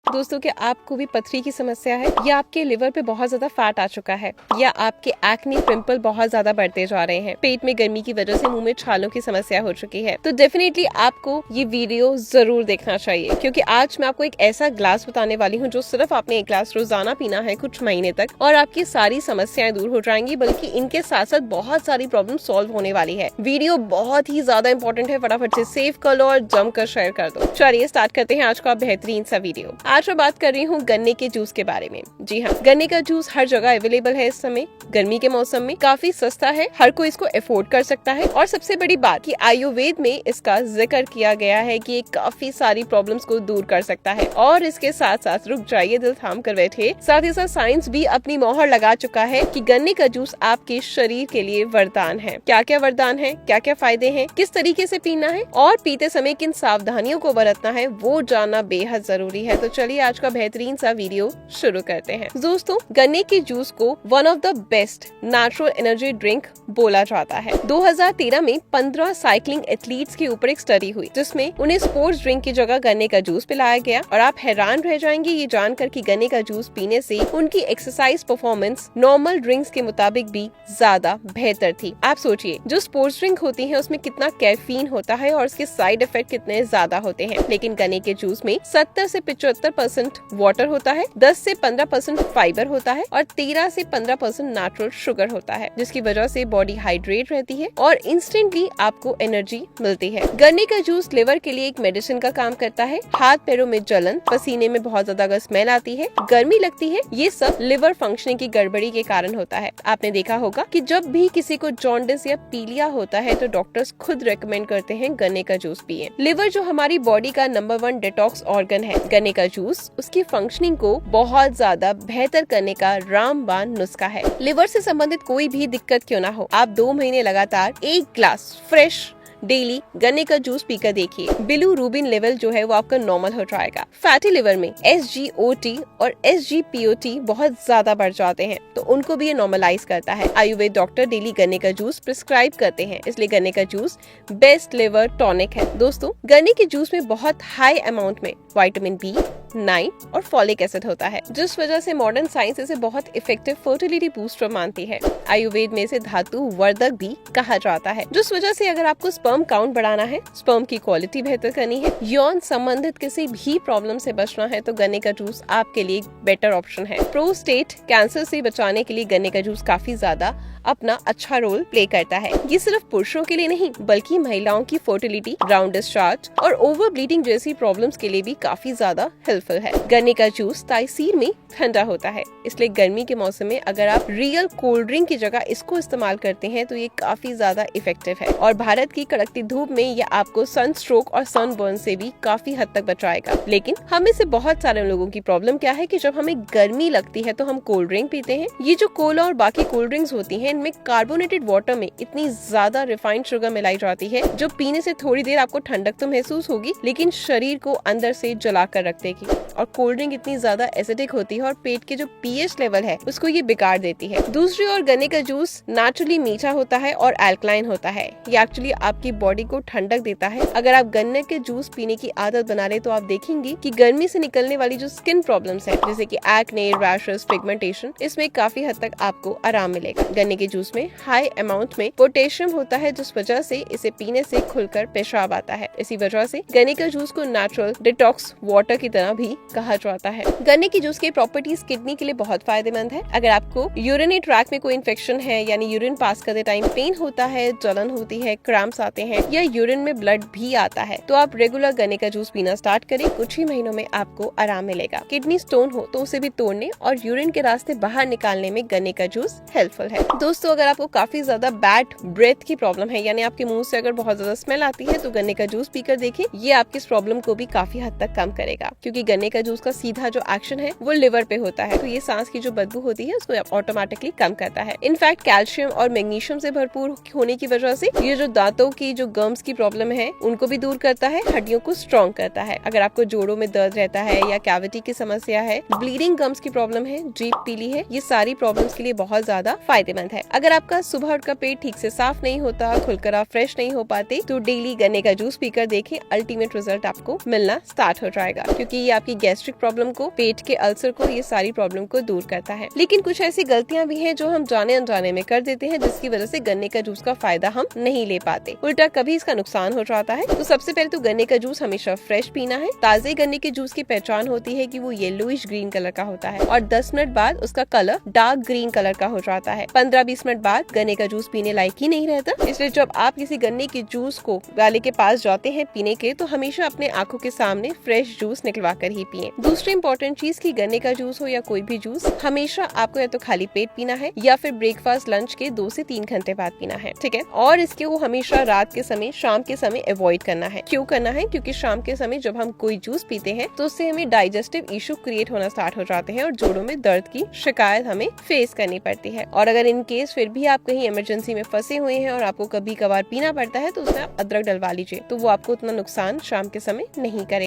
दोस्तों, क्या आपको भी पथरी की समस्या है, या आपके लिवर पे बहुत ज्यादा फैट आ चुका है, या आपके एक्ने पिंपल बहुत ज्यादा बढ़ते जा रहे हैं, पेट में गर्मी की वजह से मुंह में छालों की समस्या हो चुकी है, तो डेफिनेटली आपको ये वीडियो जरूर देखना चाहिए, क्योंकि आज मैं आपको एक ऐसा ग्लास बताने वाली हूँ जो सिर्फ आपने एक ग्लास रोजाना पीना है कुछ महीने तक, और आपकी सारी समस्याएं दूर हो जाएंगी, बल्कि इनके साथ साथ बहुत सारी प्रॉब्लम सॉल्व होने वाली है। वीडियो बहुत ही ज्यादा इंपॉर्टेंट है, फटाफट से सेव कर लो और जमकर शेयर कर दो। चलिए स्टार्ट करते हैं आज का बेहतरीन सा वीडियो। आज मैं बात कर रही हूँ गन्ने के जूस के बारे में। जी हाँ, गन्ने का जूस हर जगह अवेलेबल है इस समय, गर्मी के मौसम में काफी सस्ता है, हर कोई इसको अफोर्ड कर सकता है, और सबसे बड़ी बात कि आयुर्वेद में इसका जिक्र किया गया है कि ये काफी सारी प्रॉब्लम्स को दूर कर सकता है। और इसके साथ साथ रुक जाइए, दिल थाम कर बैठे, साथ ही साथ साइंस भी अपनी मोहर लगा चुका है कि गन्ने का जूस आपके शरीर के लिए वरदान है। क्या क्या वरदान है, क्या क्या फायदे हैं, किस तरीके से पीना है और पीते समय किन सावधानियों को बरतना है, वो जानना बेहद जरूरी है। तो चलिए आज का बेहतरीन सा वीडियो शुरू करते हैं। दोस्तों, गन्ने के जूस को one of the best natural energy drink बोला जाता है। 2013 में 15 साइकिलिंग एथलीट्स के ऊपर एक स्टडी हुई, जिसमें उन्हें स्पोर्ट्स ड्रिंक की जगह गन्ने का जूस पिलाया गया, और आप हैरान रह जाएंगे ये जानकर कि गन्ने का जूस पीने से उनकी एक्सरसाइज परफॉर्मेंस नॉर्मल ड्रिंक्स के मुताबिक भी ज्यादा बेहतर थी। आप सोचिए, जो स्पोर्ट्स ड्रिंक होती है उसमें कितना कैफीन होता है और उसके साइड इफेक्ट कितने ज्यादा होते हैं, लेकिन गन्ने के जूस में 70 से 75% वाटर होता है, 10 से 15% फाइबर होता है, और 13 से 15% नेचुरल शुगर होता है, जिसकी वजह से बॉडी हाइड्रेट रहती है और इंस्टेंटली आपको एनर्जी मिलती है। गन्ने का जूस लिवर के लिए एक मेडिसिन का काम करता है। हाथ पैरों में जलन, पसीने में बहुत ज्यादा अगर स्मेल आती है, गर्मी लगती है, ये सब लिवर फंक्शनिंग की गड़बड़ी के कारण होता है। आपने देखा होगा कि जब भी किसी को जॉन्डिस या पीलिया होता है तो डॉक्टर्स खुद रेकमेंड करते हैं गन्ने का जूस पिए। लिवर जो हमारी बॉडी का नंबर 1 डिटॉक्स ऑर्गन है, गन्ने का जूस उसकी फंक्शनिंग को बहुत ज्यादा बेहतर करने का रामबाण नुस्खा है। लिवर से संबंधित कोई भी दिक्कत क्यों ना हो, आप 2 महीने लगातार एक ग्लास फ्रेश डेली गन्ने का जूस पीकर देखिए, बिलीरुबिन लेवल जो है वो आपका नॉर्मल हो जाएगा। फैटी लिवर में SGOT और SGPOT बहुत ज्यादा बढ़ जाते हैं, तो उनको भी ये नॉर्मलाइज करता है। आयुर्वेद डॉक्टर डेली गन्ने का जूस प्रिस्क्राइब करते हैं, इसलिए गन्ने का जूस बेस्ट लिवर टॉनिक है। दोस्तों, गन्ने के जूस में बहुत हाई अमाउंट में विटामिन B9 और फॉलिक एसिड होता है, जिस वजह से मॉडर्न साइंस इसे बहुत इफेक्टिव फर्टिलिटी बूस्टर मानती है। आयुर्वेद में इसे धातु वर्धक भी कहा जाता है, जिस वजह से अगर आपको स्पर्म काउंट बढ़ाना है, स्पर्म की क्वालिटी बेहतर करनी है, यौन संबंधित किसी भी प्रॉब्लम से बचना है, तो गन्ने का जूस आपके लिए एक बेटर ऑप्शन है। प्रोस्टेट कैंसर से बचाने के लिए गन्ने का जूस काफी ज्यादा अपना अच्छा रोल प्ले करता है। ये सिर्फ पुरुषों के लिए नहीं, बल्कि महिलाओं की फर्टिलिटी, राउंड डिस्चार्ज और ओवर ब्लीडिंग जैसी प्रॉब्लम्स के लिए भी काफी ज्यादा हेल्पफुल है। गन्ने का जूस तासीर में ठंडा होता है, इसलिए गर्मी के मौसम में अगर आप रियल कोल्ड ड्रिंक की जगह इसको इस्तेमाल करते हैं तो ये काफी ज्यादा इफेक्टिव है, और भारत की कड़कती धूप में ये आपको सनस्ट्रोक और सनबर्न से भी काफी हद तक बचाएगा। लेकिन हमें से बहुत सारे लोगों की प्रॉब्लम क्या है कि जब हमें गर्मी लगती है तो हम कोल्ड ड्रिंक पीते हैं। ये जो कोला और बाकी कोल्ड ड्रिंक्स होती हैं, इनमें कार्बोनेटेड वाटर में इतनी ज्यादा रिफाइंड शुगर मिलाई जाती है, जो पीने से थोड़ी देर आपको ठंडक तो महसूस होगी, लेकिन शरीर को अंदर से जला कर रख देगी। और कोल्ड ड्रिंक इतनी ज्यादा एसिडिक होती है और पेट के जो pH लेवल है उसको ये बिगाड़ देती है। दूसरी ओर गन्ने का जूस नेचुरली मीठा होता है और एल्कलाइन होता है, ये एक्चुअली आपकी बॉडी को ठंडक देता है। अगर आप गन्ने के जूस पीने की आदत बना ले तो आप देखेंगे कि गर्मी से निकलने वाली जो स्किन प्रॉब्लम्स है, जैसे कि एक्ने, रैशेस, पिगमेंटेशन, इसमें काफी हद तक आपको आराम मिलेगा। गन्ने के जूस में हाई अमाउंट में पोटेशियम होता है, जिस वजह से इसे पीने से खुलकर पेशाब आता है। इसी वजह से गन्ने का जूस को नेचुरल डिटॉक्स वाटर की तरह भी कहा जाता है। गन्ने की जूस की प्रॉपर्टीज किडनी के लिए बहुत फायदेमंद है। अगर आपको यूरिनरी ट्रैक में कोई इन्फेक्शन है, यानी यूरिन पास करते टाइम पेन होता है, जलन होती है, क्रैम्प्स आते हैं, या यूरिन में ब्लड भी आता है, तो आप रेगुलर गन्ने का जूस पीना स्टार्ट करें, कुछ ही महीनों में आपको आराम मिलेगा। किडनी स्टोन हो तो उसे भी तोड़ने और यूरिन के रास्ते बाहर निकालने में गन्ने का जूस हेल्पफुल है। दोस्तों, अगर आपको काफी ज्यादा बैड ब्रेथ की प्रॉब्लम है, यानी आपके मुंह से अगर बहुत ज्यादा स्मेल आती है, तो गन्ने का जूस पीकर देखिए, ये आपकी इस प्रॉब्लम को भी काफी हद तक कम करेगा, क्योंकि गन्ने का जूस का सीधा जो एक्शन है वो लिवर पे होता है, तो ये सांस की जो बदबू होती है उसको ऑटोमेटिकली कम करता है। इनफैक्ट कैल्शियम और मैग्नीशियम से भरपूर होने की वजह से ये जो दांतों की जो गम्स की प्रॉब्लम है उनको भी दूर करता है, हड्डियों को स्ट्रॉन्ग करता है। अगर आपको जोड़ों में दर्द रहता है या कैविटी की समस्या है, ब्लीडिंग गम्स की प्रॉब्लम है, जीभ पीली है, ये सारी प्रॉब्लम्स के लिए बहुत ज्यादा फायदेमंद है। अगर आपका सुबह उठकर पेट ठीक से साफ नहीं होता, खुलकर आप फ्रेश नहीं हो पाते, तो डेली गन्ने का जूस पीकर देखें, अल्टीमेट रिजल्ट आपको मिलना स्टार्ट हो जाएगा, क्योंकि ये आपकी गैस्ट्रिक प्रॉब्लम को, पेट के अल्सर को, ये सारी प्रॉब्लम को दूर करता है। लेकिन कुछ ऐसी गलतियां भी हैं जो हम जाने अनजाने में कर देते हैं, जिसकी वजह से गन्ने का जूस का फायदा हम नहीं ले पाते, उल्टा कभी इसका नुकसान हो जाता है। तो सबसे पहले तो गन्ने का जूस हमेशा फ्रेश पीना है। ताजे गन्ने के जूस की पहचान होती है कि वो येलोइश ग्रीन कलर का होता है और 10 मिनट बाद उसका कलर डार्क ग्रीन कलर का हो जाता है। 15-20 मिनट बाद गन्ने का जूस पीने लायक ही नहीं रहता। इसलिए जब आप किसी गन्ने के जूस को वाले के पास जाते हैं पीने के, तो हमेशा अपने आंखों के सामने फ्रेश जूस निकलवा कर ही पिए। दूसरी इंपॉर्टेंट चीज की गन्ने का जूस हो या कोई भी जूस, हमेशा आपको या तो खाली पेट पीना है या फिर ब्रेकफास्ट लंच के 2 से 3 घंटे बाद पीना है, ठीक है। और इसके वो हमेशा रात के समय, शाम के समय अवॉइड करना है। क्यों करना है? क्योंकि शाम के समय जब हम कोई जूस पीते हैं तो उससे हमें डाइजेस्टिव इशू क्रिएट होना स्टार्ट हो जाते हैं और जोड़ों में दर्द की शिकायत हमें फेस करनी पड़ती है। और अगर इन केस फिर भी आप कहीं इमरजेंसी में फंसे हुए हैं और आपको कभी कभार पीना पड़ता है, तो उसमें आप अदरक डलवा लीजिए, तो वो आपको उतना नुकसान शाम के समय नहीं करे।